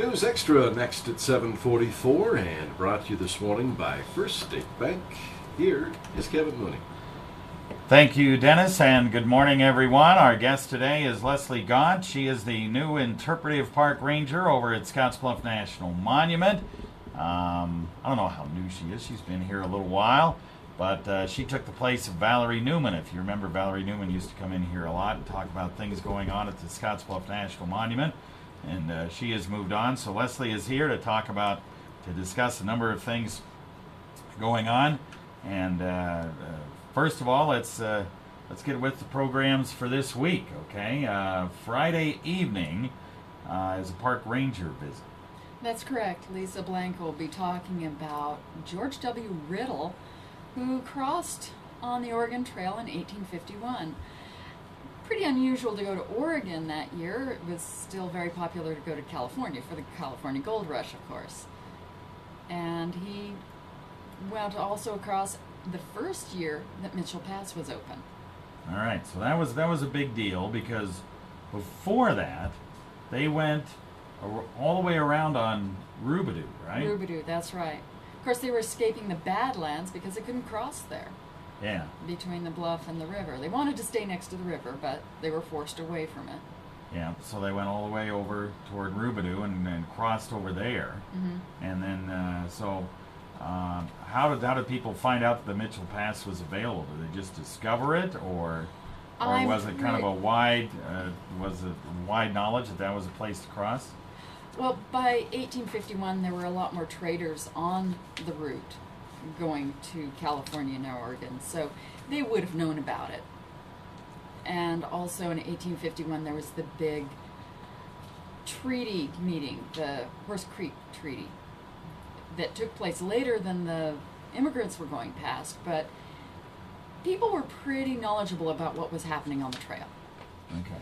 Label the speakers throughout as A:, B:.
A: News Extra next at 7:44 and brought to you this morning by First State Bank. Here is Kevin Mooney.
B: Thank you, Dennis, and good morning, everyone. Our guest today is Leslie Gaunt. She is the new Interpretive Park Ranger over at Scotts Bluff National Monument. I don't know how new she is. She's been here a little while, but she took the place of Valerie Newman. If you remember, Valerie Newman used to come in here a lot and talk about things going on at the Scotts Bluff National Monument, and she has moved on. So Leslie is here to discuss a number of things going on. And first of all, let's get with the programs for this week. Okay, Friday evening is a park ranger visit.
C: That's correct. Lisa Blanco will be talking about George W. Riddle, who crossed on the Oregon Trail in 1851. Pretty unusual to go to Oregon that year. It was still very popular to go to California for the California Gold Rush, of course. And he went also across the first year that Mitchell Pass was open.
B: All right, so that was a big deal because before that, they went all the way around on Rubidoux, right?
C: Rubidoux, that's right. Of course, they were escaping the Badlands because they couldn't cross there.
B: Yeah.
C: Between the bluff and the river. They wanted to stay next to the river, but they were forced away from it.
B: Yeah, so they went all the way over toward Rubidoux and crossed over there. Mm-hmm. And then, how did people find out that the Mitchell Pass was available? Did they just discover it, or was it kind of a wide knowledge that was a place to cross?
C: Well, by 1851, there were a lot more traders on the route going to California and Oregon, so they would have known about it. And also in 1851, there was the big treaty meeting, the Horse Creek Treaty, that took place later than the immigrants were going past, but people were pretty knowledgeable about what was happening on the trail.
B: Okay.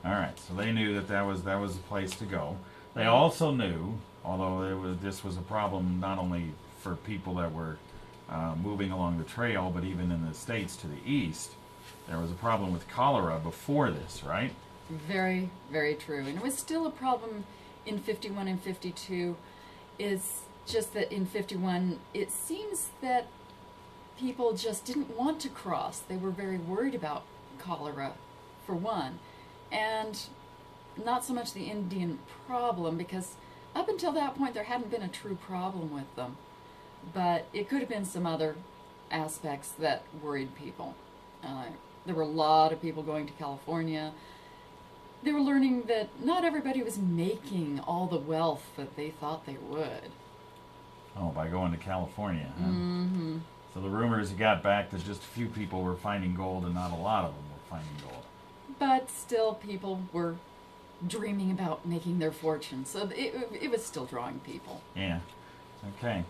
B: All right, so they knew that was a place to go. They also knew, although this was a problem not only for people that were moving along the trail, but even in the states to the east, there was a problem with cholera before this, right?
C: Very, very true. And it was still a problem in 51 and 52. It's just that in 51, it seems that people just didn't want to cross. They were very worried about cholera, for one. And not so much the Indian problem, because up until that point, there hadn't been a true problem with them. But it could have been some other aspects that worried people. There were a lot of people going to California. They were learning that not everybody was making all the wealth that they thought they would.
B: Oh, by going to California, huh?
C: Mm-hmm.
B: So the rumors got back that just a few people were finding gold and not a lot of them were finding gold.
C: But still, people were dreaming about making their fortune. So it was still drawing people.
B: Yeah. Okay.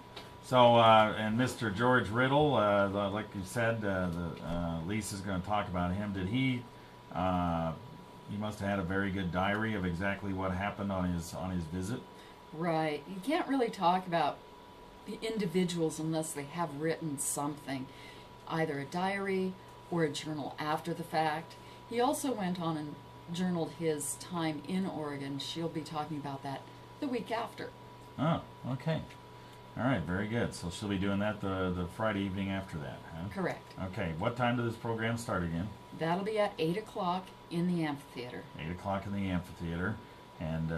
B: So, and Mr. George Riddle, like you said, Lisa's going to talk about him. Did he must have had a very good diary of exactly what happened on his visit?
C: Right. You can't really talk about the individuals unless they have written something, either a diary or a journal after the fact. He also went on and journaled his time in Oregon. She'll be talking about that the week after.
B: Oh, okay. All right, very good. So she'll be doing that the Friday evening after that, huh?
C: Correct.
B: Okay, what time does this program start again?
C: That'll be at 8 o'clock in the amphitheater.
B: 8 o'clock in the amphitheater. And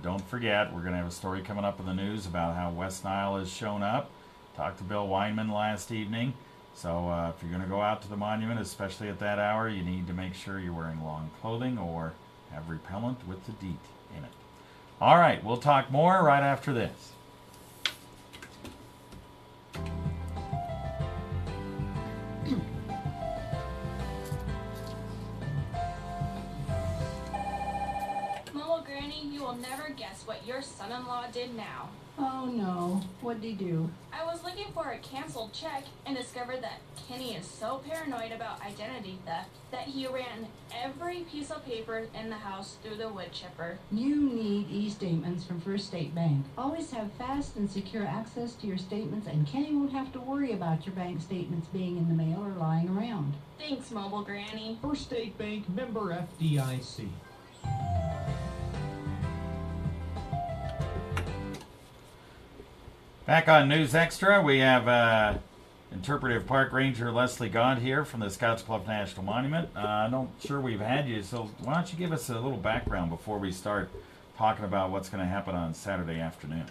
B: don't forget, we're going to have a story coming up in the news about how West Nile has shown up. Talked to Bill Weinman last evening. So if you're going to go out to the monument, especially at that hour, you need to make sure you're wearing long clothing or have repellent with the DEET in it. All right, we'll talk more right after this.
D: You'll never guess what your son-in-law did now.
E: Oh no, what'd he do?
D: I was looking for a canceled check and discovered that Kenny is so paranoid about identity theft that he ran every piece of paper in the house through the wood chipper.
E: You need e-statements from First State Bank. Always have fast and secure access to your statements, and Kenny won't have to worry about your bank statements being in the mail or lying around.
D: Thanks, Mobile Granny.
F: First State Bank, member FDIC.
B: Back on News Extra, we have Interpretive Park Ranger Leslie Gaunt here from the Scotts Bluff National Monument. I'm not sure we've had you, so why don't you give us a little background before we start talking about what's going to happen on Saturday afternoon?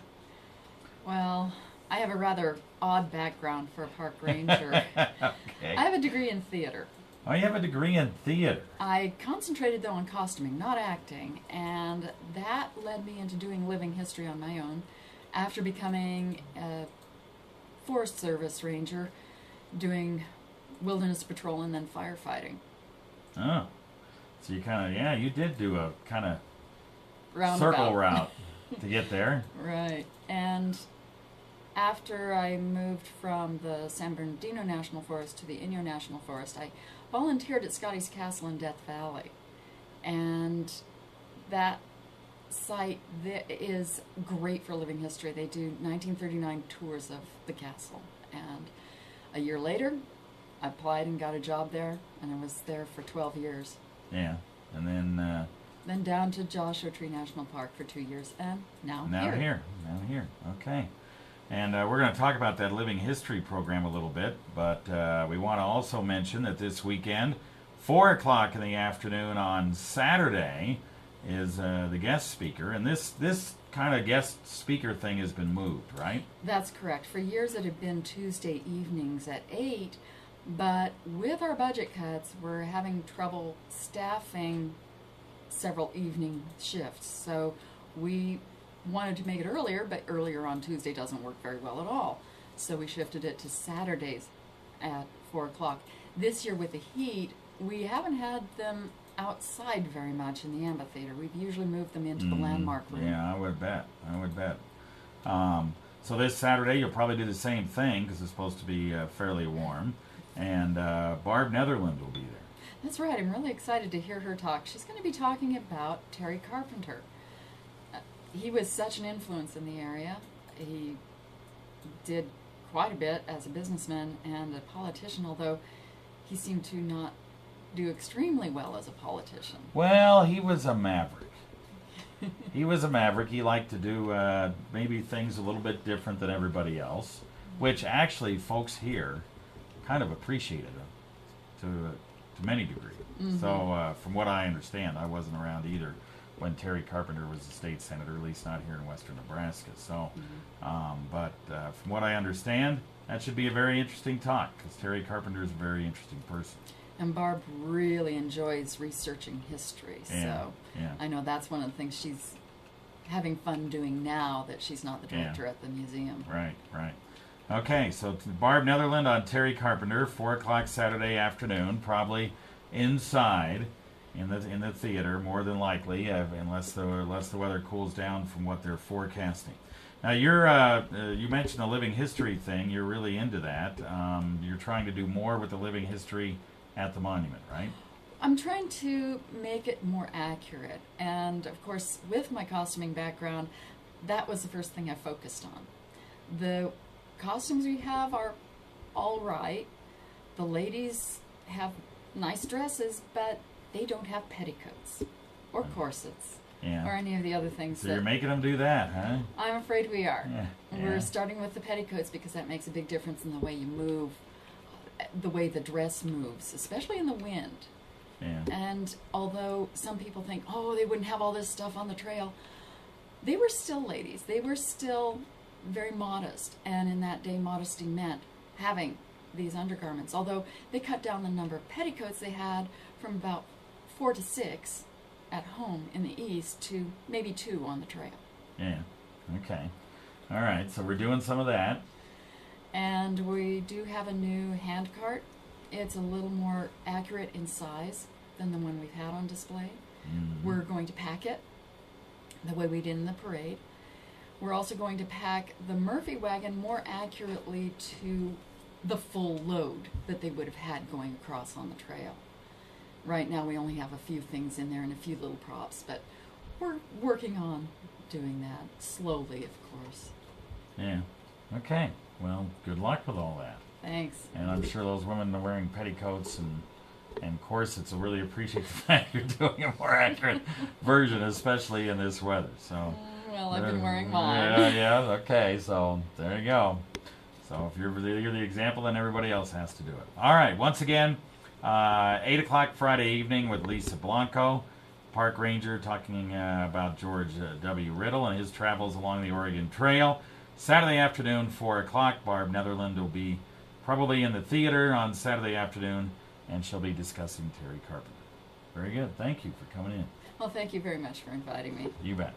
C: Well, I have a rather odd background for a park ranger.
B: Okay.
C: I have a degree in theater.
B: Oh, you have a degree in theater.
C: I concentrated, though, on costuming, not acting, and that led me into doing living history on my own after becoming a Forest Service ranger, doing wilderness patrol and then firefighting.
B: Oh, so you kind of, you did do a kind of
C: Roundabout.
B: circle route to get there.
C: Right. And after I moved from the San Bernardino National Forest to the Inyo National Forest, I volunteered at Scotty's Castle in Death Valley. And that site is great for living history. They do 1939 tours of the castle. And a year later, I applied and got a job there, and I was there for 12 years.
B: Yeah, and
C: Then down to Joshua Tree National Park for 2 years, and now
B: here. Okay. And we're going to talk about that living history program a little bit, but we want to also mention that this weekend, 4 o'clock in the afternoon on Saturday, is the guest speaker, and this kind of guest speaker thing has been moved, right?
C: That's correct. For years it had been Tuesday evenings at 8, but with our budget cuts, we're having trouble staffing several evening shifts. So we wanted to make it earlier, but earlier on Tuesday doesn't work very well at all. So we shifted it to Saturdays at 4 o'clock. This year with the heat, we haven't had them outside very much in the amphitheater. We've usually moved them into the landmark room.
B: Yeah, I would bet. So this Saturday you'll probably do the same thing because it's supposed to be fairly warm, and Barb Netherland will be there.
C: That's right. I'm really excited to hear her talk. She's going to be talking about Terry Carpenter. He was such an influence in the area. He did quite a bit as a businessman and a politician, although he seemed to not do extremely well as a politician.
B: Well, he was a maverick. He liked to do maybe things a little bit different than everybody else, which actually folks here kind of appreciated to many degrees.
C: Mm-hmm.
B: So from what I understand, I wasn't around either when Terry Carpenter was the state senator, at least not here in western Nebraska. So, but from what I understand, that should be a very interesting talk because Terry Carpenter is a very interesting person.
C: And Barb really enjoys researching history, so I know that's one of the things she's having fun doing now that she's not the director at the museum.
B: Right. Okay, so Barb Netherland on Terry Carpenter, 4 o'clock Saturday afternoon, probably inside in the theater, more than likely, unless the weather cools down from what they're forecasting. Now you mentioned the living history thing. You're really into that. You're trying to do more with the living history at the monument, right?
C: I'm trying to make it more accurate, and of course with my costuming background, that was the first thing I focused on. The costumes we have are all right. The ladies have nice dresses, but they don't have petticoats or corsets or any of the other things.
B: So you're making them do that, huh?
C: I'm afraid we are.
B: Yeah.
C: We're starting with the petticoats because that makes a big difference in the way you move, the way the dress moves, especially in the wind.
B: Yeah.
C: And although some people think, oh, they wouldn't have all this stuff on the trail, they were still ladies. They were still very modest. And in that day, modesty meant having these undergarments. Although they cut down the number of petticoats they had from about 4 to 6 at home in the east to maybe 2 on the trail.
B: Yeah. Okay. All right. So we're doing some of that.
C: And we do have a new hand cart. It's a little more accurate in size than the one we've had on display.
B: Mm-hmm.
C: We're going to pack it the way we did in the parade. We're also going to pack the Murphy wagon more accurately to the full load that they would have had going across on the trail. Right now we only have a few things in there and a few little props, but we're working on doing that slowly, of course.
B: Yeah. Okay. Well, good luck with all that.
C: Thanks.
B: And I'm sure those women wearing petticoats and corsets will really appreciate the fact you're doing a more accurate version, especially in this weather. So,
C: Well, I've been wearing mine.
B: Yeah, okay, so there you go. So if you're the example, then everybody else has to do it. All right, once again, 8 o'clock Friday evening with Lisa Blanco, park ranger, talking about George W. Riddle and his travels along the Oregon Trail. Saturday afternoon, 4 o'clock, Barb Netherland will be probably in the theater on Saturday afternoon, and she'll be discussing Terry Carpenter. Very good. Thank you for coming in.
C: Well, thank you very much for inviting me.
B: You bet.